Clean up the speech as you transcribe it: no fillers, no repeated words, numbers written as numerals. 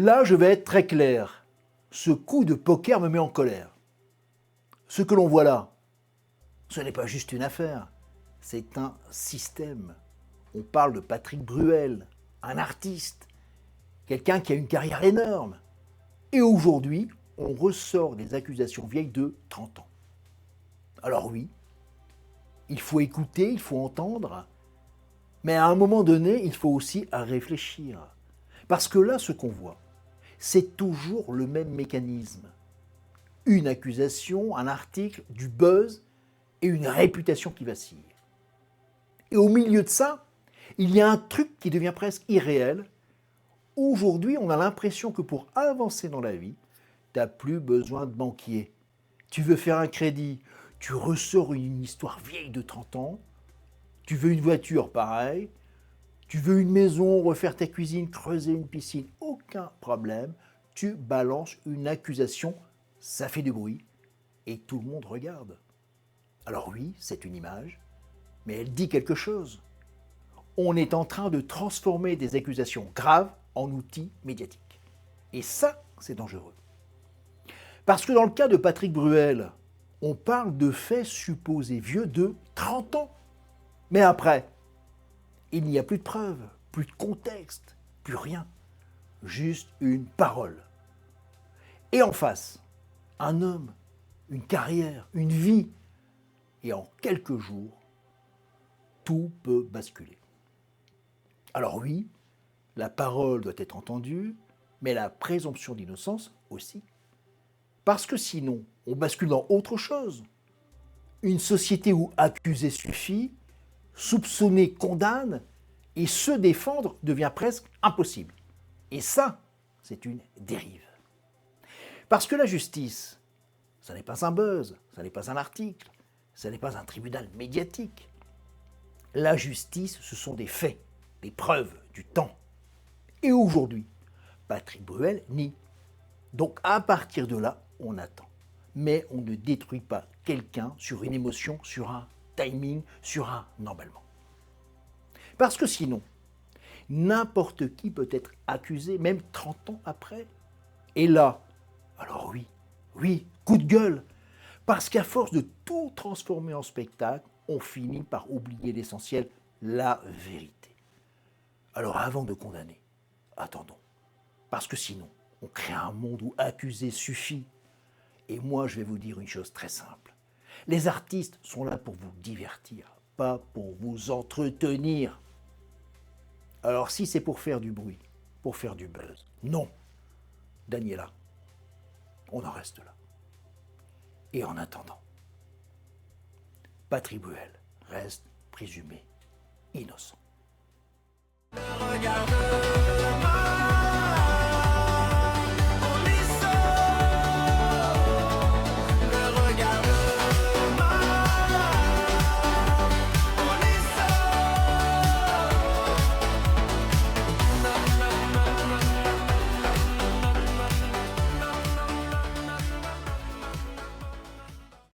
Là, je vais être très clair. Ce coup de poker me met en colère. Ce que l'on voit là, ce n'est pas juste une affaire, c'est un système. On parle de Patrick Bruel, un artiste, quelqu'un qui a une carrière énorme. Et aujourd'hui, on ressort des accusations vieilles de 30 ans. Alors oui, il faut écouter, il faut entendre, mais à un moment donné, il faut aussi réfléchir. Parce que là, ce qu'on voit, c'est toujours le même mécanisme. Une accusation, un article, du buzz et une réputation qui vacille. Et au milieu de ça, il y a un truc qui devient presque irréel. Aujourd'hui, on a l'impression que pour avancer dans la vie, tu n'as plus besoin de banquier. Tu veux faire un crédit, tu ressors une histoire vieille de 30 ans, tu veux une voiture, pareil, tu veux une maison, refaire ta cuisine, creuser une piscine, aucun problème, tu balances une accusation, ça fait du bruit, et tout le monde regarde. Alors oui, c'est une image, mais elle dit quelque chose. On est en train de transformer des accusations graves en outils médiatiques. Et ça, c'est dangereux. Parce que dans le cas de Patrick Bruel, on parle de faits supposés vieux de 30 ans. Mais après, il n'y a plus de preuves, plus de contexte, plus rien. Juste une parole. Et en face, un homme, une carrière, une vie. Et en quelques jours, tout peut basculer. Alors oui, la parole doit être entendue, mais la présomption d'innocence aussi. Parce que sinon, on bascule dans autre chose. Une société où accuser suffit, soupçonner condamne, et se défendre devient presque impossible. Et ça, c'est une dérive. Parce que la justice, ça n'est pas un buzz, ça n'est pas un article, ça n'est pas un tribunal médiatique. La justice, ce sont des faits, des preuves, du temps. Et aujourd'hui, Patrick Bruel nie. Donc à partir de là, on attend. Mais on ne détruit pas quelqu'un sur une émotion, sur un timing, sur un emballement. Parce que sinon, n'importe qui peut être accusé, même 30 ans après. Et là, alors oui, coup de gueule. Parce qu'à force de tout transformer en spectacle, on finit par oublier l'essentiel, la vérité. Alors avant de condamner, attendons. Parce que sinon, on crée un monde où accuser suffit. Et moi, je vais vous dire une chose très simple. Les artistes sont là pour vous divertir, pas pour vous entretenir. Alors si c'est pour faire du bruit, pour faire du buzz, non. Daniela, on en reste là. Et en attendant, Patrick Bruel reste présumé innocent. Regarde